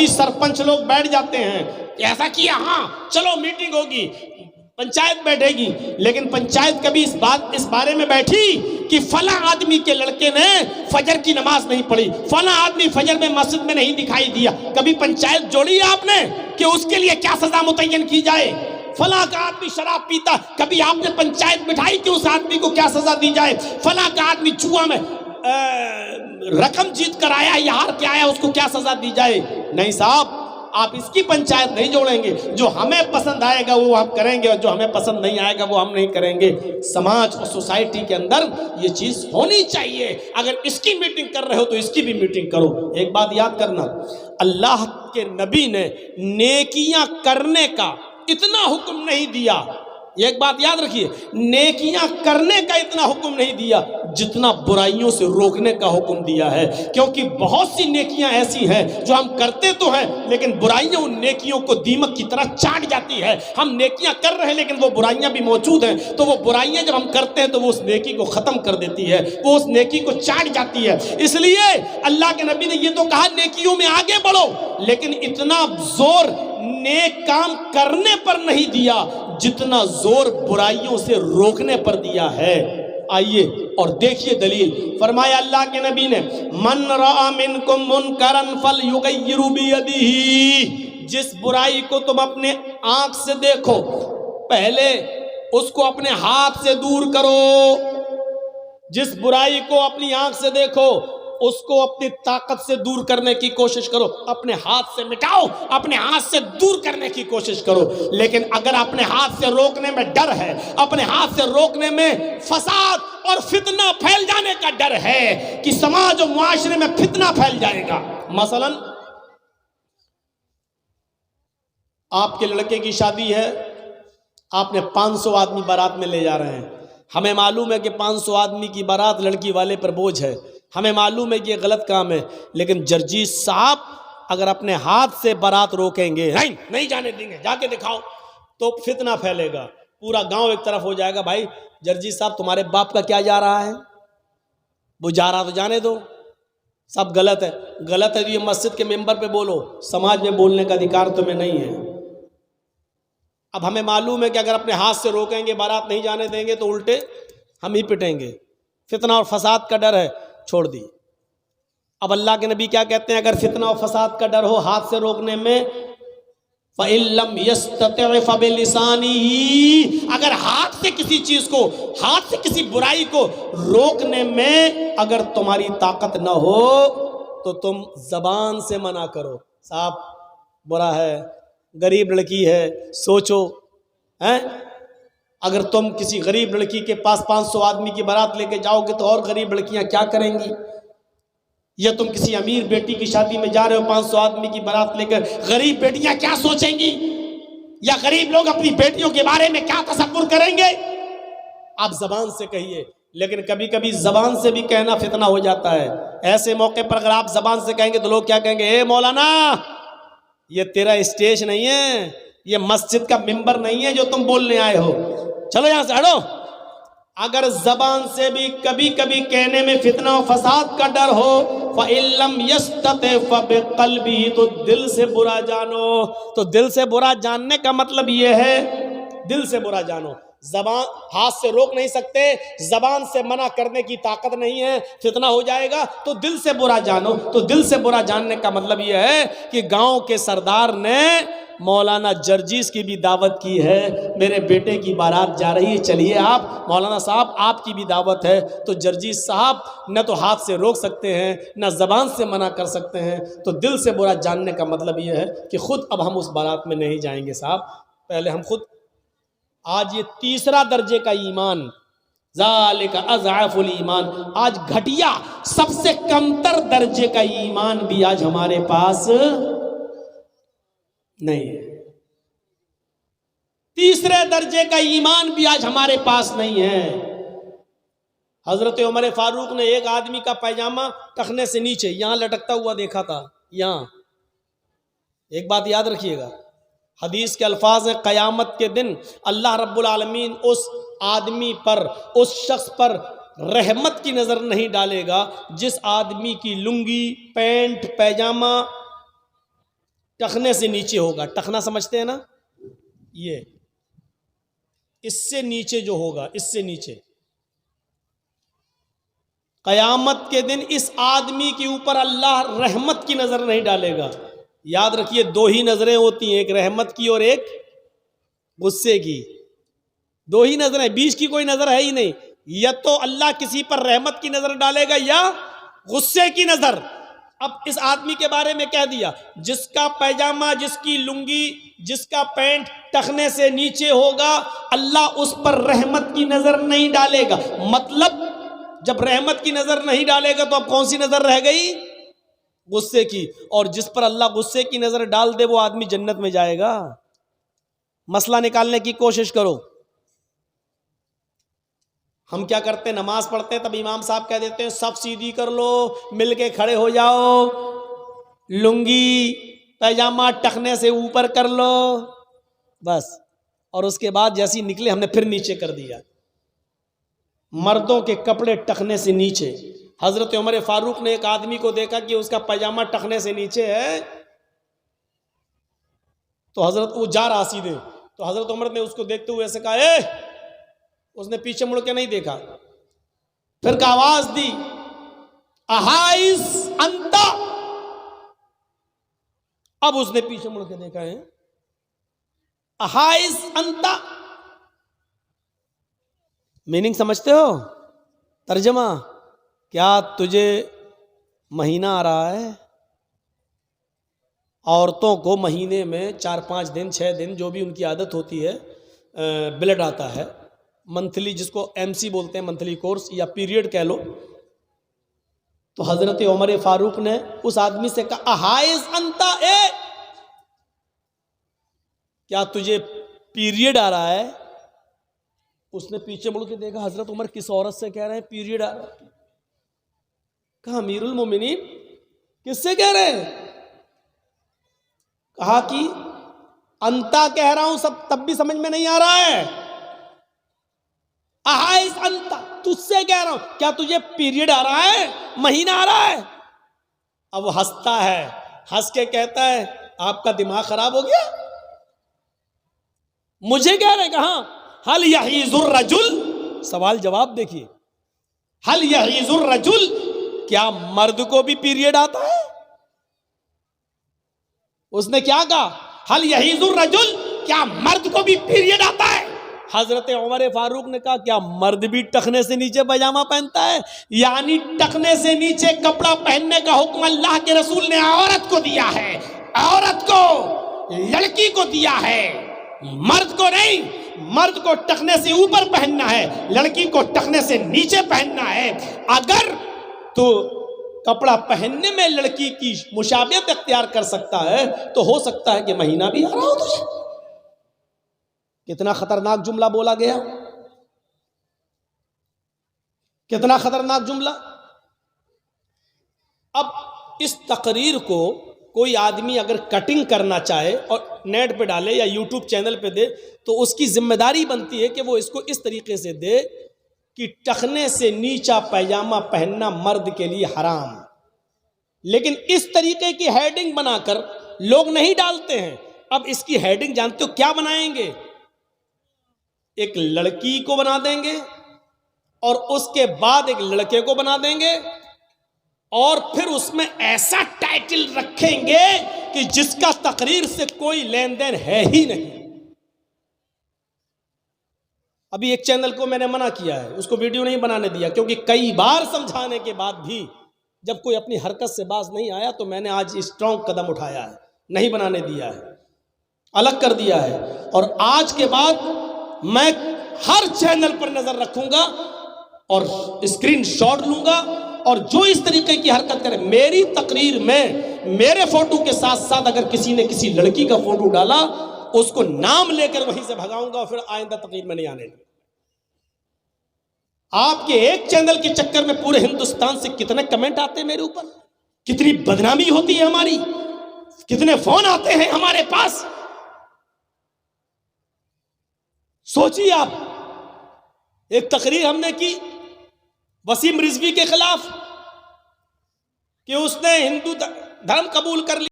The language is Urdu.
سی سرپنچ لوگ بیٹھ جاتے ہیں ایسا کیا، ہاں چلو میٹنگ ہوگی، پنچایت بیٹھے گی، لیکن پنچایت کبھی اس بارے میں بیٹھی کہ فلاں آدمی کے لڑکے نے فجر کی نماز نہیں پڑھی، فلاں آدمی فجر میں مسجد میں نہیں دکھائی دیا، کبھی پنچایت جوڑی ہے آپ نے کہ اس کے لیے کیا سزا متعین کی جائے؟ فلاں کا آدمی شراب پیتا، کبھی آپ نے پنچایت بٹھائی کہ اس آدمی کو کیا سزا دی جائے؟ فلاں کا آدمی جوا میں رقم جیت کر آیا یا ہار کے آیا، اس کو کیا سزا دی جائے؟ نہیں صاحب، آپ اس کی پنچایت نہیں جوڑیں گے، جو ہمیں پسند آئے گا وہ ہم کریں گے، اور جو ہمیں پسند نہیں آئے گا وہ ہم نہیں کریں گے۔ سماج اور سوسائٹی کے اندر یہ چیز ہونی چاہیے، اگر اس کی میٹنگ کر رہے ہو تو اس کی بھی میٹنگ کرو۔ ایک بات یاد کرنا، اللہ کے نبی نے نیکیاں کرنے کا اتنا حکم نہیں دیا، ایک بات یاد رکھیے، نیکیاں کرنے کا اتنا حکم نہیں دیا جتنا برائیوں سے روکنے کا حکم دیا ہے، کیونکہ بہت سی نیکیاں ایسی ہیں جو ہم کرتے تو ہیں لیکن برائیاں ان نیکیوں کو دیمک کی طرح چاٹ جاتی ہے۔ ہم نیکیاں کر رہے ہیں لیکن وہ برائیاں بھی موجود ہیں، تو وہ برائیاں جب ہم کرتے ہیں تو وہ اس نیکی کو ختم کر دیتی ہے، وہ اس نیکی کو چاٹ جاتی ہے۔ اس لیے اللہ کے نبی نے یہ تو کہا نیکیوں میں آگے بڑھو، لیکن اتنا زور نیک کام کرنے پر نہیں دیا جتنا زور برائیوں سے روکنے پر دیا ہے۔ آئیے اور دیکھیے دلیل، فرمایا اللہ کے نبی نے من رأى منکم منکرا فلیغیر بیدہ، جس برائی کو تم اپنے آنکھ سے دیکھو پہلے اس کو اپنے ہاتھ سے دور کرو۔ جس برائی کو اپنی آنکھ سے دیکھو اس کو اپنی طاقت سے دور کرنے کی کوشش کرو، اپنے ہاتھ سے مٹاؤ، اپنے ہاتھ سے دور کرنے کی کوشش کرو۔ لیکن اگر اپنے ہاتھ سے روکنے میں ڈر ہے، اپنے ہاتھ سے روکنے میں فساد اور فتنہ پھیل جانے کا ڈر ہے کہ سماج و معاشرے میں فتنہ پھیل جائے گا، مثلا آپ کے لڑکے کی شادی ہے، آپ نے 500 آدمی بارات میں لے جا رہے ہیں، ہمیں معلوم ہے کہ 500 آدمی کی بارات لڑکی والے پر بوجھ ہے، ہمیں معلوم ہے کہ یہ غلط کام ہے، لیکن جرجیز صاحب اگر اپنے ہاتھ سے بارات روکیں گے، نہیں جانے دیں گے، جا کے دکھاؤ، تو فتنہ پھیلے گا، پورا گاؤں ایک طرف ہو جائے گا، بھائی جرجیز صاحب تمہارے باپ کا کیا جا رہا ہے؟ وہ جا رہا تو جانے دو، سب غلط ہے، غلط ہے تو یہ مسجد کے ممبر پہ بولو، سماج میں بولنے کا ادھیکار تمہیں نہیں ہے۔ اب ہمیں معلوم ہے کہ اگر اپنے ہاتھ سے روکیں گے، بارات نہیں جانے دیں گے تو الٹے ہم ہی پٹیں گے، فتنہ اور فساد کا ڈر ہے، چھوڑ دی۔ اب اللہ کے نبی کیا کہتے ہیں، اگر فتنہ اور فساد کا ڈر ہو ہاتھ سے روکنے میں، فَإِن لَّمْ يَسْتَطِعْ فَبِلِسَانِهِ، اگر ہاتھ سے کسی چیز کو، ہاتھ سے کسی برائی کو روکنے میں اگر تمہاری طاقت نہ ہو تو تم زبان سے منع کرو، صاحب برا ہے، غریب لڑکی ہے، سوچو، اگر تم کسی غریب لڑکی کے پاس 500 آدمی کی بارات لے کے جاؤ گے تو اور غریب لڑکیاں کیا کریں گی؟ یا تم کسی امیر بیٹی کی شادی میں جا رہے ہو 500 آدمی کی بارات لے کر، غریب بیٹیاں کیا سوچیں گی؟ یا غریب لوگ اپنی بیٹیوں کے بارے میں کیا تصور کریں گے؟ آپ زبان سے کہیے، لیکن کبھی کبھی زبان سے بھی کہنا فتنہ ہو جاتا ہے۔ ایسے موقع پر اگر آپ زبان سے کہیں گے تو لوگ کیا کہیں گے، اے مولانا یہ تیرا اسٹیج نہیں ہے، یہ مسجد کا ممبر نہیں ہے جو تم بولنے آئے ہو، چلو یہاں سے ہٹو۔ اگر زبان سے بھی کبھی کبھی کہنے میں فتنہ و فساد کا ڈر ہو، فَإِن لَّمْ يَسْتَطِعْ فَبِقَلْبِهِ، تو دل سے برا جانو۔ تو دل سے برا جاننے کا مطلب یہ ہے، دل سے برا جانو، زبان ہاتھ سے روک نہیں سکتے، زبان سے منع کرنے کی طاقت نہیں ہے، فتنہ ہو جائے گا، تو دل سے برا جانو۔ تو دل سے برا جاننے کا مطلب یہ ہے کہ گاؤں کے سردار نے مولانا جرجیز کی بھی دعوت کی ہے، میرے بیٹے کی بارات جا رہی ہے، چلیے آپ مولانا صاحب آپ کی بھی دعوت ہے۔ تو جرجیز صاحب نہ تو ہاتھ سے روک سکتے ہیں نہ زبان سے منع کر سکتے ہیں، تو دل سے برا جاننے کا مطلب یہ ہے کہ خود اب ہم اس بارات میں نہیں جائیں گے صاحب، پہلے ہم خود۔ آج یہ تیسرا درجے کا ایمان، ذالک اضعف الایمان، آج گھٹیا سب سے کمتر درجے کا ایمان بھی آج ہمارے پاس نہیں ہے، تیسرے درجے کا ایمان بھی آج ہمارے پاس نہیں ہے۔ حضرت عمر فاروق نے ایک آدمی کا پیجامہ ٹخنے سے نیچے یہاں لٹکتا ہوا دیکھا تھا، یہاں۔ ایک بات یاد رکھیے گا، حدیث کے الفاظ ہیں، قیامت کے دن اللہ رب العالمین اس آدمی پر، اس شخص پر رحمت کی نظر نہیں ڈالے گا جس آدمی کی لنگی، پینٹ، پیجامہ ٹخنے سے نیچے ہوگا. ٹخنا سمجھتے ہیں نا, یہ اس سے نیچے جو ہوگا, اس سے نیچے. قیامت کے دن اس آدمی کے اوپر اللہ رحمت کی نظر نہیں ڈالے گا. یاد رکھیے, دو ہی نظریں ہوتی ہیں, ایک رحمت کی اور ایک غصے کی. دو ہی نظریں, بیچ کی کوئی نظر ہے ہی نہیں. یا تو اللہ کسی پر رحمت کی نظر ڈالے گا یا غصے کی نظر. اب اس آدمی کے بارے میں کہہ دیا, جس کا پیجامہ, جس کی لنگی, جس کا پینٹ ٹخنے سے نیچے ہوگا, اللہ اس پر رحمت کی نظر نہیں ڈالے گا. مطلب جب رحمت کی نظر نہیں ڈالے گا تو اب کون سی نظر رہ گئی؟ غصے کی. اور جس پر اللہ غصے کی نظر ڈال دے وہ آدمی جنت میں جائے گا. مسئلہ نکالنے کی کوشش کرو. ہم کیا کرتے ہیں, نماز پڑھتے ہیں, تب امام صاحب کہہ دیتے ہیں سب سیدھی کر لو, مل کے کھڑے ہو جاؤ, لنگی پیجامہ ٹخنے سے اوپر کر لو, بس. اور اس کے بعد جیسی نکلے ہم نے پھر نیچے کر دیا. مردوں کے کپڑے ٹخنے سے نیچے. حضرت عمر فاروق نے ایک آدمی کو دیکھا کہ اس کا پیجامہ ٹخنے سے نیچے ہے, تو حضرت وہ جا رہا سیدھے, تو حضرت عمر نے اس کو دیکھتے ہوئے ایسے کہا, اے, اس نے پیچھے مڑ کے نہیں دیکھا. پھر کا آواز دی, احائز انتا. اب اس نے پیچھے مڑ کے دیکھا ہے, احائز انتا. میننگ سمجھتے ہو؟ ترجمہ کیا تجھے مہینہ آ رہا ہے؟ عورتوں کو مہینے میں 4-5 دن 6 دن جو بھی ان کی عادت ہوتی ہے, بلڈ آتا ہے منتھلی, جس کو MC بولتے ہیں, منتھلی کورس یا پیریڈ کہہ لو. تو حضرت عمر فاروق نے اس آدمی سے کہا, احائز انتا, اے, کیا تجھے پیریڈ آ رہا ہے؟ اس نے پیچھے مڑ کے دیکھا, حضرت عمر کس عورت سے کہہ رہے ہیں پیریڈ آ رہا ہے؟ کہا امیر المومنین کس سے کہہ رہے ہیں؟ کہا کہ انتا کہہ رہا ہوں, سب تب بھی سمجھ میں نہیں آ رہا ہے. احائز انتا, تجھ سے کہہ رہا ہوں, کیا تجھے پیریڈ آ رہا ہے, مہینہ آ رہا ہے؟ اب وہ ہنستا ہے, ہنس کے کہتا ہے آپ کا دماغ خراب ہو گیا, مجھے کہہ رہے, کہاں حل یحیز الرجل. سوال جواب دیکھیے, حل یحیز الرجل, کیا مرد کو بھی پیریڈ آتا ہے؟ اس نے کیا کہا, حل یحیز الرجل, کیا مرد کو بھی پیریڈ آتا ہے؟ حضرت عمر فاروق نے کہا کیا مرد بھی ٹخنے سے نیچے پاجامہ پہنتا ہے؟ یعنی ٹخنے سے نیچے کپڑا پہننے کا حکم اللہ کے رسول نے عورت کو دیا ہے, عورت کو, لڑکی کو دیا ہے, مرد کو نہیں. مرد کو ٹخنے سے اوپر پہننا ہے, لڑکی کو ٹخنے سے نیچے پہننا ہے. اگر تو کپڑا پہننے میں لڑکی کی مشابہت اختیار کر سکتا ہے تو ہو سکتا ہے کہ مہینہ بھی آ رہا ہو تجھے. کتنا خطرناک جملہ بولا گیا, کتنا خطرناک جملہ. اب اس تقریر کو کوئی آدمی اگر کٹنگ کرنا چاہے اور نیٹ پہ ڈالے یا یوٹیوب چینل پہ دے تو اس کی ذمہ داری بنتی ہے کہ وہ اس کو اس طریقے سے دے کہ ٹخنے سے نیچا پیجامہ پہننا مرد کے لیے حرام. لیکن اس طریقے کی ہیڈنگ بنا کر لوگ نہیں ڈالتے ہیں. اب اس کی ہیڈنگ جانتے ہو کیا بنائیں گے؟ ایک لڑکی کو بنا دیں گے اور اس کے بعد ایک لڑکے کو بنا دیں گے اور پھر اس میں ایسا ٹائٹل رکھیں گے کہ جس کا تقریر سے کوئی لین دین ہے ہی نہیں. ابھی ایک چینل کو میں نے منع کیا ہے, اس کو ویڈیو نہیں بنانے دیا, کیونکہ کئی بار سمجھانے کے بعد بھی جب کوئی اپنی حرکت سے باز نہیں آیا تو میں نے آج اسٹرانگ قدم اٹھایا ہے, نہیں بنانے دیا ہے, الگ کر دیا ہے. اور آج کے بعد میں ہر چینل پر نظر رکھوں گا اور اسکرین شاٹ لوں گا, اور جو اس طریقے کی حرکت کرے میری تقریر میں میرے فوٹو کے ساتھ ساتھ اگر کسی نے کسی لڑکی کا فوٹو ڈالا اس کو نام لے کر وہیں سے بھگاؤں گا اور پھر آئندہ تقریر میں نہیں آنے. آپ کے ایک چینل کے چکر میں پورے ہندوستان سے کتنے کمنٹ آتے ہیں میرے اوپر, کتنی بدنامی ہوتی ہے ہماری, کتنے فون آتے ہیں ہمارے پاس. سوچیے آپ, ایک تقریر ہم نے کی وسیم رضوی کے خلاف کہ اس نے ہندو دھرم قبول کر لیا.